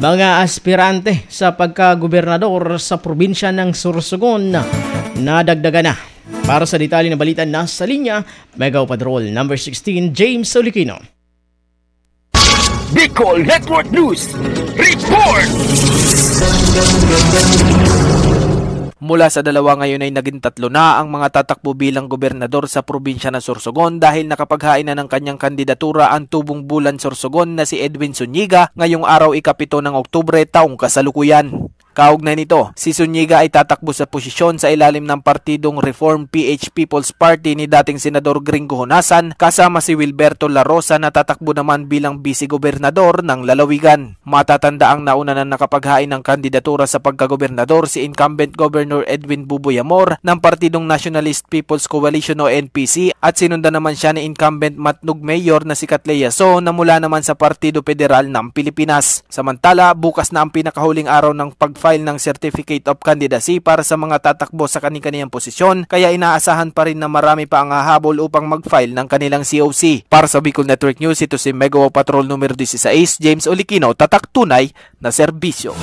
Mga aspirante sa pagkagobernador sa probinsya ng Sorsogon nadagdagan na. Para sa detalye na balita, nasa linya, Mega Patrol number 16, James Olicino. Bicol Network News Report! Mula sa 2 ngayon ay naging 3 na ang mga tatakbo bilang gobernador sa probinsya ng Sorsogon dahil nakapaghain na ng kanyang kandidatura ang tubong bulan Sorsogon na si Edwin Zuniga ngayong araw ika-7 ng Oktubre taong kasalukuyan. Kaugnay nito, si Zuniga ay tatakbo sa posisyon sa ilalim ng partidong Reform PH People's Party ni dating Senador Gringo Honasan kasama si Wilberto La Rosa na tatakbo naman bilang vice-gobernador ng Lalawigan. Matatanda ang nauna na nakapaghain ng kandidatura sa pagkagobernador si incumbent Governor Edwin Buboy Amor ng partidong Nationalist People's Coalition o NPC at sinundan naman siya ni incumbent Matnog Mayor na si Katleya So na mula naman sa Partido Federal ng Pilipinas. Samantala, bukas na ang pinakahuling araw ng pag-file ng Certificate of Candidacy para sa mga tatakbo sa kani-kaniyang posisyon kaya inaasahan pa rin na marami pa ang hahabol upang mag-file ng kanilang COC. Para sa Bicol Network News, ito si Mega Patrol numero 16, James Olicino, tatak tunay na serbisyo.